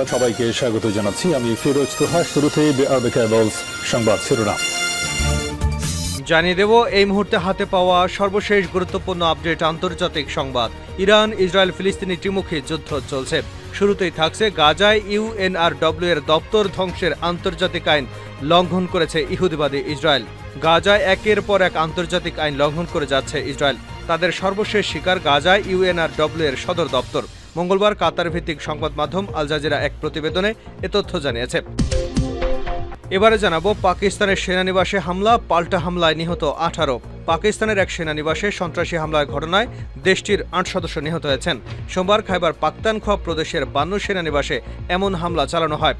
সংবাদ সবাইকে স্বাগত জানাচ্ছি। আমি ফিরোজ তোহা। শুরুতেই সংবাদ শিরোনাম জানিয়ে দেব এই মুহূর্তে হাতে পাওয়া সর্বশেষ গুরুত্বপূর্ণ আপডেট। আন্তর্জাতিক সংবাদ। ইরান ইসরায়েল ফিলিস্তিনি ত্রিমুখী যুদ্ধ চলছে। শুরুতেই থাকছে গাজায় ইউএনআরডব্লিউ এর দপ্তর ধ্বংসের আন্তর্জাতিক আইন লঙ্ঘন করেছে ইহুদিবাদী ইসরায়েল। গাজায় একের পর এক আন্তর্জাতিক আইন লঙ্ঘন করে যাচ্ছে ইসরায়েল। তাদের সর্বশেষ শিকার গাজায় ইউএনআরডব্লিউ এর সদর দপ্তর। মঙ্গলবার কাতার ভিত্তিক সংবাদ মাধ্যম আল জাজিরা এক প্রতিবেদনে এ তথ্য জানিয়েছে। এবারে জানাবো পাকিস্তানের সেনানিবাসে হামলা, পাল্টা হামলায় নিহত 18। পাকিস্তানের এক সেনানিবাসে সন্ত্রাসী হামলার ঘটনায় দেশটির 8 সদস্য নিহত হয়েছেন। সোমবার খাইবার পাখতুনখোয়া প্রদেশের 52 সেনানিবাসে এমন হামলা চালানো হয়।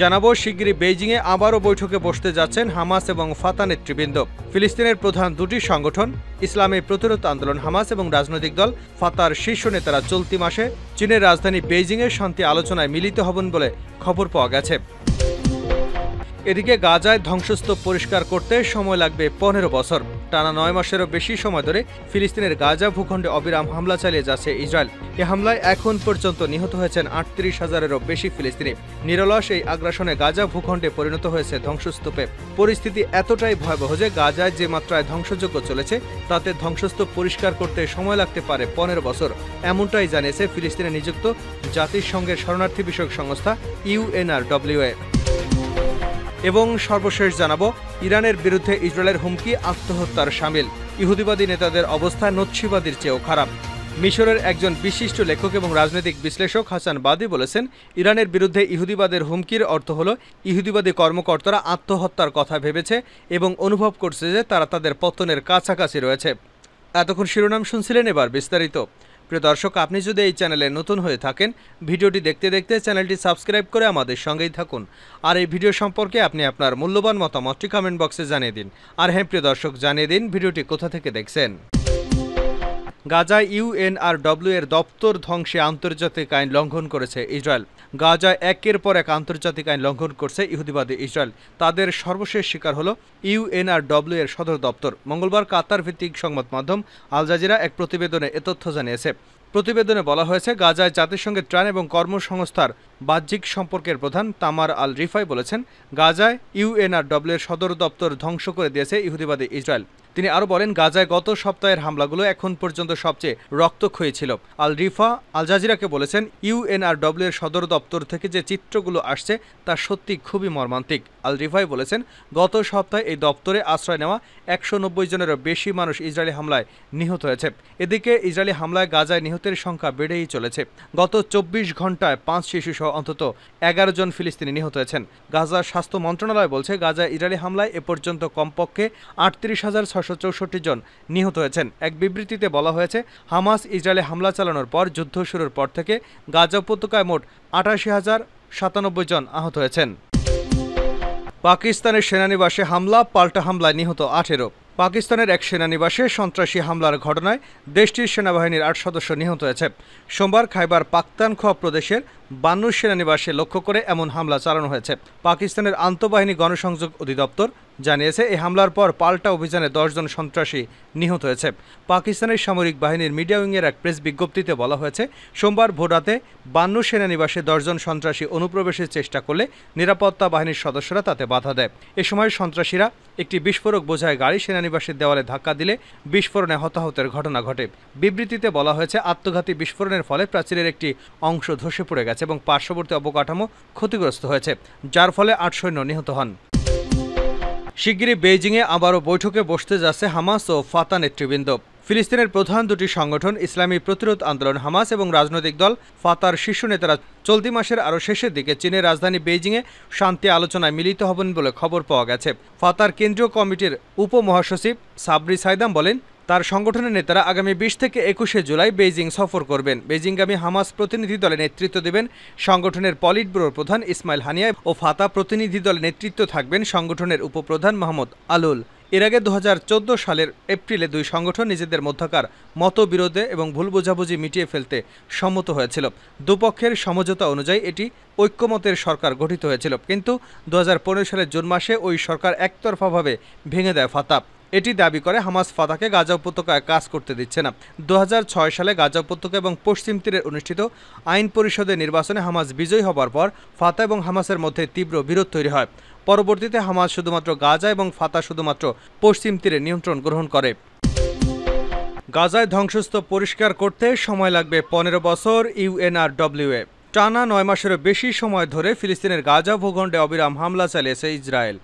জানাবো শিগগিরই বেইজিংয়ে আবারও বৈঠকে বসতে যাচ্ছেন হামাস এবং ফাতা নেতৃবৃন্দ। ফিলিস্তিনের প্রধান দুটি সংগঠন ইসলামী প্রতিরোধ আন্দোলন হামাস এবং রাজনৈতিক দল ফাতার শীর্ষ নেতারা চলতি মাসে চীনের রাজধানী বেইজিংয়ে শান্তি আলোচনায় মিলিত হবেন বলে খবর পাওয়া গেছে। এদিকে গাজায় ধ্বংসস্তূপ পরিষ্কার করতে সময় লাগবে 15 বছর। টানা 9 মাসেরও বেশি সময় ধরে ফিলিস্তিনের গাজা ভূখণ্ডে অবিরাম হামলা চালিয়ে যাচ্ছে ইসরায়েল। এ হামলায় এখন পর্যন্ত নিহত হয়েছেন 38,000-এরও বেশি ফিলিস্তিনি। নিরলস এই আগ্রাসনে গাজা ভূখণ্ডে পরিণত হয়েছে ধ্বংসস্তূপে। পরিস্থিতি এতটাই ভয়াবহ যে গাজায় যে মাত্রায় ধ্বংসযজ্ঞ চলেছে তাতে ধ্বংসস্তূপ পরিষ্কার করতে সময় লাগতে পারে 15 বছর। এমনটাই জানিয়েছে ফিলিস্তিনে নিযুক্ত জাতিসংঘের শরণার্থী বিষয়ক সংস্থা ইউএনআরডব্লিউ। এবং সর্বশেষ জানাবো ইরানের বিরুদ্ধে ইসরায়েলের হুমকি আত্মহত্যার শামিল। ইহুদিবাদী নেতাদের অবস্থা নৎসিবাদীর চেয়েও খারাপ। মিশরের একজন বিশিষ্ট লেখক এবং রাজনৈতিক বিশ্লেষক হাসান বাদি বলেছেন, ইরানের বিরুদ্ধে ইহুদিবাদের হুমকির অর্থ হল ইহুদিবাদী কর্মকর্তারা আত্মহত্যার কথা ভেবেছে এবং অনুভব করছে যে তারা তাদের পতনের কাছাকাছি রয়েছে। এতক্ষণ শিরোনাম শুনছিলেন, এবার বিস্তারিত। প্রিয় দর্শক, আপনি যদি এই চ্যানেলে নতুন হয়ে থাকেন, ভিডিওটি দেখতে দেখতে চ্যানেলটি সাবস্ক্রাইব করে আমাদের সঙ্গেই থাকুন। আর এই ভিডিও সম্পর্কে আপনি আপনার মূল্যবান মতামতটি কমেন্ট বক্সে জানিয়ে দিন। আর হ্যাঁ প্রিয় দর্শক, জানিয়ে দিন ভিডিওটি কোথা থেকে দেখছেন। গাজায় ইউএনআরডব্লিউ এর দপ্তর ধ্বংসে আন্তর্জাতিক আইন লঙ্ঘন করেছে ইসরায়েল। গাজায় একের পর এক আন্তর্জাতিক আইন লঙ্ঘন করছে ইহুদিবাদী ইসরায়েল। তাদের সর্বশেষ শিকার হল ইউএনআরডব্লিউ এর সদর দপ্তর। মঙ্গলবার কাতার ভিত্তিক সংবাদ মাধ্যম আল জাজিরা এক প্রতিবেদনে এ তথ্য জানিয়েছে। প্রতিবেদনে বলা হয়েছে, গাজায় জাতিসংঘের ত্রাণ এবং কর্মসংস্থার বাহ্যিক সম্পর্কের প্রধান তামার আল রিফাই বলেছেন, গাজায় ইউএনআরডব্লিউ এর সদর দপ্তর ধ্বংস করে দিয়েছে ইহুদিবাদী ইসরায়েল। তিনি আরও বলেন, গাজায় গত সপ্তাহের হামলাগুলো এখন পর্যন্ত সবচেয়ে রক্তক্ষয়ী ছিল। আল রিফা আল জাজিরাকে বলেছেন, ইউএনআরডব্লিউ এর সদর দপ্তর থেকে যে চিত্রগুলো আসছে তা সত্যি খুবই মর্মান্তিক। আল রিফাই বলেছেন, গত সপ্তাহে এই দপ্তরে আশ্রয় নেওয়া 190 জনেরও বেশি মানুষ ইসরায়েলি হামলায় নিহত হয়েছে। এদিকে ইসরায়েলি হামলায় গাজায় নিহতের সংখ্যা বেড়েই চলেছে। গত 24 ঘন্টায় 5 শিশুসহ অন্তত 11 জন ফিলিস্তিনি নিহত হয়েছেন। গাজার স্বাস্থ্য মন্ত্রণালয় বলছে, গাজায় ইসরায়েলি হামলায় এ পর্যন্ত কমপক্ষে 38,664 জন নিহত হয়েছেন। এক বিবৃতিতে বলা হয়েছে, হামাস ইসরায়েলে হামলা চালানোর পর যুদ্ধ শুরুর পর থেকে গাজা উপত্যকায় মোট 88,097 জন আহত হয়েছেন। পাকিস্তানের সেনানিবাসে হামলা, পাল্টা হামলায় নিহত 18। পাকিস্তানের এক সেনানিবাসে সন্ত্রাসী হামলার ঘটনায় দেশটির সেনাবাহিনীর 8 সদস্য নিহত হয়েছে। সোমবার খাইবার পাখতুনখোয়া প্রদেশের 52 সেনানিবাসে লক্ষ্য করে এমন হামলা চালানো হয়েছে। পাকিস্তানের আন্তঃবাহিনী গণসংযোগ অধিদপ্তর জানিয়েছে, এই হামলার পর পাল্টা অভিযানে 10 জন সন্ত্রাসী নিহত হয়েছে। পাকিস্তানের সামরিক বাহিনীর মিডিয়া উইংয়ের এক প্রেস বিজ্ঞপ্তিতে বলা হয়েছে, সোমবার ভোররাতে 52 সেনানিবাসে 10 জন সন্ত্রাসী অনুপ্রবেশের চেষ্টা করলে নিরাপত্তা বাহিনীর সদস্যরা তাতে বাধা দেয়। এ সময় সন্ত্রাসীরা একটি বিস্ফোরক বোঝাই গাড়ি সেনানিবাসের দেওয়ালে ধাক্কা দিলে বিস্ফোরণে হতাহতের ঘটনা ঘটে। বিবৃতিতে বলা হয়েছে, আত্মঘাতী বিস্ফোরণের ফলে প্রাচীরের একটি অংশ ধসে পড়ে গেছে এবং পার্শ্ববর্তী অবকাঠামো ক্ষতিগ্রস্ত হয়েছে, যার ফলে 8 সৈন্য নিহত হন। শিগগিরই বেইজিংয়ে আবারও বৈঠকে বসতে যাচ্ছে হামাস ও ফাতা নেতৃবৃন্দ। ফিলিস্তিনের প্রধান দুটি সংগঠন ইসলামী প্রতিরোধ আন্দোলন হামাস এবং রাজনৈতিক দল ফাতার শীর্ষ নেতারা চলতি মাসের আরও শেষের দিকে চীনের রাজধানী বেইজিংয়ে শান্তি আলোচনায় মিলিত হবেন বলে খবর পাওয়া গেছে। ফাতার কেন্দ্রীয় কমিটির উপমহাসচিব সাবরি সাইদাম বলেন, তার সংগঠনের নেতারা আগামী 20 থেকে 21 জুলাই বেইজিং সফর করবেন। বেইজিংগামী হামাস প্রতিনিধি দলে নেতৃত্ব দেবেন সংগঠনের পলিট ব্যুরোর প্রধান ইসমাইল হানিয়া ও ফাতা প্রতিনিধি দলে নেতৃত্ব থাকবেন সংগঠনের উপপ্রধান মাহমুদ আলুল। এর আগে 2014 সালের এপ্রিলে দুই সংগঠন নিজেদের মধ্যকার মতবিরোধে এবং ভুল বোঝাবুঝি মিটিয়ে ফেলতে সম্মত হয়েছিল। দুপক্ষের সমঝোতা অনুযায়ী এটি ঐক্যমতের সরকার গঠিত হয়েছিল, কিন্তু 2015 সালের জুন মাসে ওই সরকার একতরফাভাবে ভেঙে দেয় ফাতা। এটি দাবি করে হামাস ফাতাহকে গাজা উপত্যকায় কাজ করতে দিচ্ছে না। 2006 সালে গাজা উপত্যকা এবং পশ্চিম তীরে অনুষ্ঠিত আইন পরিষদের নির্বাচনে হামাস বিজয়ী হবার পর ফাতাহ এবং হামাসের মধ্যে তীব্র বিরোধ তৈরি হয়। পরবর্তীতে হামাস শুধুমাত্র গাজা এবং ফাতাহ শুধুমাত্র পশ্চিম তীরে নিয়ন্ত্রণ গ্রহণ করে। গাজায় ধ্বংসস্তূপ পরিষ্কার করতে সময় লাগবে 15 বছর ইউএনআরডব্লিউএ। টানা 9 মাসেরও বেশি সময় ধরে ফিলিস্তিনের গাজা ভূখণ্ডে অবিরাম হামলা চালিয়েছে ইসরায়েল।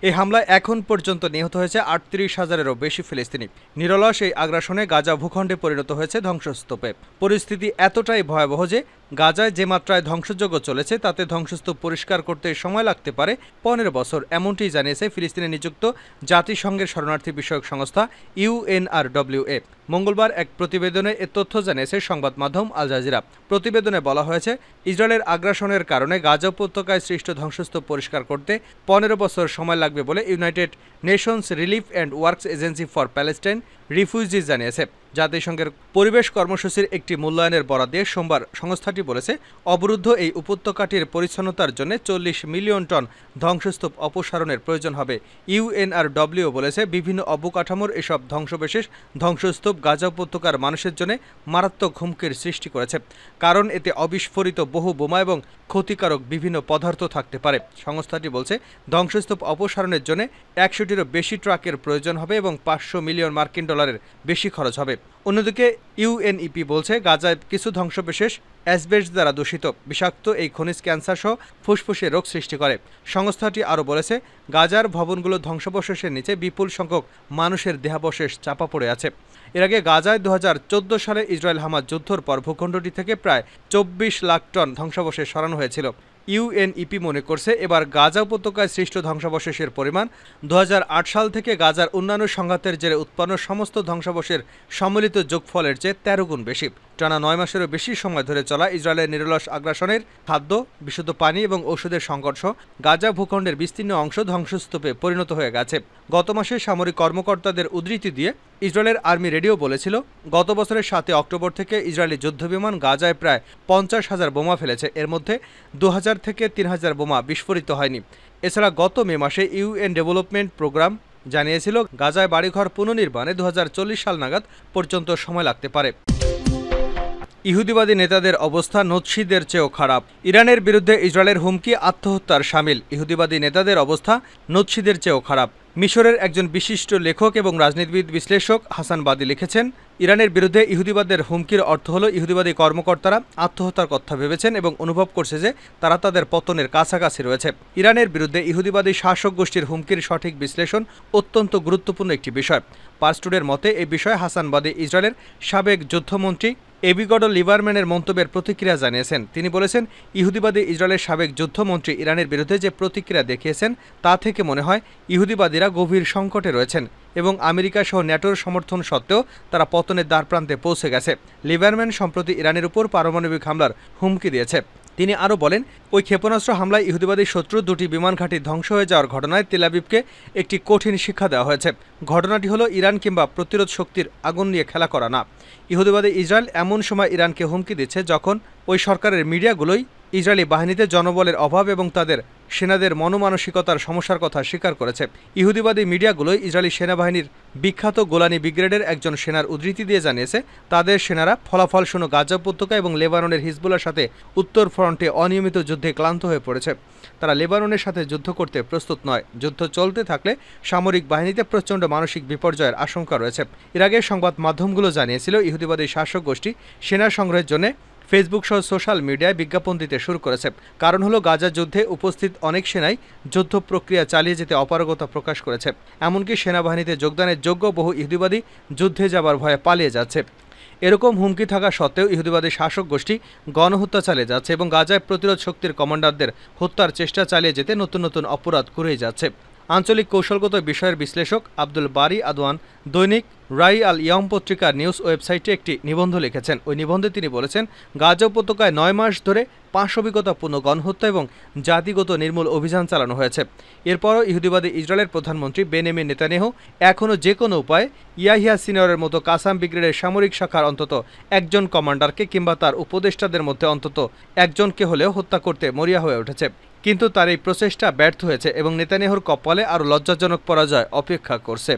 এই হামলায় এখন পর্যন্ত নিহত হয়েছে 38,000-এরও বেশি ফিলিস্তিনি। নিরলস এই আগ্রাসনে গাজা ভূখণ্ডে পরিণত হয়েছে ধ্বংসস্তূপে। পরিস্থিতি এতটাই ভয়াবহ যে গাজায় যে মাত্রায় ধ্বংসযজ্ঞ চলেছে তাতে ধ্বংসস্তূপ পরিষ্কার করতে সময় লাগতে পারে 15 বছর, এমনটি জানিয়েছে ফিলিস্তিনে নিযুক্ত জাতিসংঘের শরণার্থী বিষয়ক সংস্থা ইউএনআরডব্লিউএ। মঙ্গলবার এক প্রতিবেদনে এ তথ্য জানিয়েছে সংবাদ মাধ্যম আল জাজিরা। প্রতিবেদনে বলা হয়েছে, ইসরায়েলের আগ্রাসনের কারণে গাজা উপত্যকায় সৃষ্ট ধ্বংসস্তূপ পরিষ্কার করতে 15 বছর সময় লাগবে বলে United Nations Relief and Works Agency for Palestine Refugees জানিয়েছে। জাতিসংঘের পরিবেশ কর্মসূচির একটি মূল্যায়নের বরাদ দিয়ে সোমবার সংস্থাটি বলেছে, অবরুদ্ধ এই উপত্যকাটির পরিচ্ছন্নতার জন্য 40 মিলিয়ন টন ধ্বংসস্তূপ অপসারণের প্রয়োজন হবে। ইউএনআরডব্লিউ বলেছে, বিভিন্ন অবকাঠামোর এসব ধ্বংসবিশেষ ধ্বংসস্তূপ গাজা উপত্যকার মানুষের জন্য মারাত্মক হুমকির সৃষ্টি করেছে, কারণ এতে অবিস্ফোরিত বহু বোমা এবং ক্ষতিকারক বিভিন্ন পদার্থ থাকতে পারে। সংস্থাটি বলছে, ধ্বংসস্তূপ অপসারণের জন্য 100টিরও বেশি ট্রাকের প্রয়োজন হবে এবং 500 মিলিয়ন মার্কিন ডলারের বেশি খরচ হবে। অন্যদিকে ইউএনইপি বলছে, গাজায় কিছু ধ্বংসবিশেষ অ্যাসবেস্টস দ্বারা দূষিত বিষাক্ত এই খনিজ ক্যান্সার সহ ফুসফুসে রোগ সৃষ্টি করে। সংস্থাটি আরও বলেছে, গাজার ভবনগুলো ধ্বংসাবশেষের নিচে বিপুল সংখ্যক মানুষের দেহাবশেষ চাপা পড়ে আছে। এর আগে গাজায় 2014 সালে ইসরায়েল হামাস যুদ্ধের পর ভূখণ্ডটি থেকে প্রায় 24 লাখ টন ধ্বংসাবশেষ সরানো হয়েছিল। ইউএনইপি মনে করছে, এবার গাজা উপত্যকায় সৃষ্ট ধ্বংসাবশেষের পরিমাণ 2008 সাল থেকে গাজার অন্যান্য সংঘাতের জেরে উৎপন্ন সমস্ত ধ্বংসাবশেষের সম্মিলিত যোগফলের চেয়ে 13 গুণ বেশি। টানা 9 মাসেরও বেশি সময় ধরে চলা ইসরায়েলের নিরলস আগ্রাসনের খাদ্য, বিশুদ্ধ পানি এবং ঔষধের সংকট সহ গাজা ভূখণ্ডের বিস্তীর্ণ অংশ ধ্বংসস্তূপে পরিণত হয়ে গেছে। গত মাসে সামরিক কর্মকর্তাদের উদ্ধৃতি দিয়ে ইসরায়েলের আর্মি রেডিও বলেছিল, গত বছরের 7 অক্টোবর থেকে ইসরায়েলি যুদ্ধবিমান গাজায় প্রায় 50,000 বোমা ফেলেছে। এর মধ্যে 2000 থেকে 3000 বোমা বিস্ফোরিত হয়নি। এছাড়া গত মে মাসে ইউএন ডেভেলপমেন্ট প্রোগ্রাম জানিয়েছিল, গাজায় বাড়িঘর পুনর্নির্মাণে 2040 সাল নাগাদ পর্যন্ত সময় লাগতে পারে। ইহুদিবাদী নেতাদের অবস্থা নৎসীদের চেয়েও খারাপ। ইরানের বিরুদ্ধে ইসরায়েলের হুমকি আত্মহত্যার শামিল। ইহুদিবাদী নেতাদের অবস্থা নৎসীদের চেয়েও খারাপ। মিশরের একজন বিশিষ্ট লেখক এবং রাজনীতিবিদ বিশ্লেষক হাসান বাদি লিখেছেন, ইরানের বিরুদ্ধে ইহুদিবাদের হুমকির অর্থ হলো ইহুদিবাদী কর্মকর্তারা আত্মহত্যার কথা ভেবেছেন এবং অনুভব করছে যে তারা তাদের পতনের কাছাকাছি রয়েছে। ইরানের বিরুদ্ধে ইহুদিবাদী শাসক গোষ্ঠীর হুমকির সঠিক বিশ্লেষণ অত্যন্ত গুরুত্বপূর্ণ একটি বিষয়। পার্সটুডের মতে এই বিষয়ে হাসান বাদি ইসরায়েলের সাবেক যুদ্ধমন্ত্রী এবিগডো লিবারম্যানের মন্তব্যের প্রতিক্রিয়া জানিয়েছেন। তিনি বলেছেন, ইহুদিবাদী ইসরায়েলের সাবেক যুদ্ধমন্ত্রী ইরানের বিরুদ্ধে যে প্রতিক্রিয়া দেখিয়েছেন তা থেকে মনে হয় ইহুদিবাদীরা গভীর সংকটে রয়েছেন এবং আমেরিকা সহ ন্যাটোর সমর্থন সত্ত্বেও তারা পতনের দ্বারপ্রান্তে পৌঁছে গেছে। লিবারম্যান সম্প্রতি ইরানের উপর পারমাণবিক হামলার হুমকি দিয়েছে। তিনি আরও বলেন, ওই ক্ষেপণাস্ত্র হামলায় ইহুদিবাদী শত্রু 2টি বিমান ঘাঁটি ধ্বংস হয়ে যাওয়ার ঘটনায় তেল আবিবকে একটি কঠিন শিক্ষা দেওয়া হয়েছে। ঘটনাটি হলো ইরান কিংবা প্রতিরোধ শক্তির আগুন নিয়ে খেলা করা না। ইহুদিবাদী ইসরায়েল এমন সময় ইরানকে হুমকি দিচ্ছে যখন ওই সরকারের মিডিয়াগুলোই ইসরায়েলি বাহিনীতে জনবলের অভাব এবং তাদের সেনাদের মনোমানসিকতার সমস্যার কথা স্বীকার করেছে। ইহুদিবাদী মিডিয়াগুলোই ইসরায়েলি সেনাবাহিনীর বিখ্যাত গোলানি ব্রিগেডের একজন সেনার উদ্ধৃতি দিয়ে জানিয়েছে, তাদের সেনারা ফলাফলশূন্য গাজা উপত্যকা এবং লেবাননের হিজবুল্লাহর সাথে উত্তর ফ্রন্টে অনিয়মিত যুদ্ধে ক্লান্ত হয়ে পড়েছে। তারা লেবাননের সাথে যুদ্ধ করতে প্রস্তুত নয়। যুদ্ধ চলতে থাকলে সামরিক বাহিনীতে প্রচণ্ড মানসিক বিপর্যয়ের আশঙ্কা রয়েছে। এর আগে সংবাদ মাধ্যমগুলো জানিয়েছিল, ইহুদিবাদী শাসক গোষ্ঠী সেনা সংগ্রহের জন্য ফেসবুক সহ সোশ্যাল মিডিয়ায় বিজ্ঞাপন দিতে শুরু করেছে। কারণ হলো, গাজা যুদ্ধে উপস্থিত অনেক সেনাই যুদ্ধ প্রক্রিয়া চালিয়ে যেতে অপারগতা প্রকাশ করেছে। এমনকি সেনাবাহিনীতে যোগদানের যোগ্য বহু ইহুদিবাদী যুদ্ধে যাবার ভয়ে পালিয়ে যাচ্ছে। এরকম হুমকি থাকা সত্ত্বেও ইহুদিবাদী শাসক গোষ্ঠী গণহত্যা চালিয়ে যাচ্ছে এবং গাজায় প্রতিরোধ শক্তির কমান্ডারদের হত্যার চেষ্টা চালিয়ে যেতে নতুন নতুন অপরাধ করেই যাচ্ছে। আঞ্চলিক কৌশলগত বিষয়ের বিশ্লেষক আব্দুল বারি আদওয়ান দৈনিক রাই আল ইয়ম পত্রিকার নিউজ ওয়েবসাইটে একটি নিবন্ধ লিখেছেন। ওই নিবন্ধে তিনি বলেছেন, গাজা উপত্যকায় 9 মাস ধরে পাশবিকতাপূর্ণ গণহত্যা এবং জাতিগত নির্মূল অভিযান চালানো হয়েছে। এরপরও ইহুদিবাদী ইসরায়েলের প্রধানমন্ত্রী বেনিয়ামিন নেতানিয়াহু এখনও যে কোনো উপায়ে ইয়াহিয়া সিনিয়রের মতো কাসাম ব্রিগেডের সামরিক শাখার অন্তত একজন কমান্ডারকে কিংবা তার উপদেষ্টাদের মধ্যে অন্তত একজনকে হলেও হত্যা করতে মরিয়া হয়ে উঠেছে। কিন্তু তার এই প্রচেষ্টা ব্যর্থ হয়েছে এবং নেতানিয়াহুর কপালে আরও লজ্জাজনক পরাজয় অপেক্ষা করছে।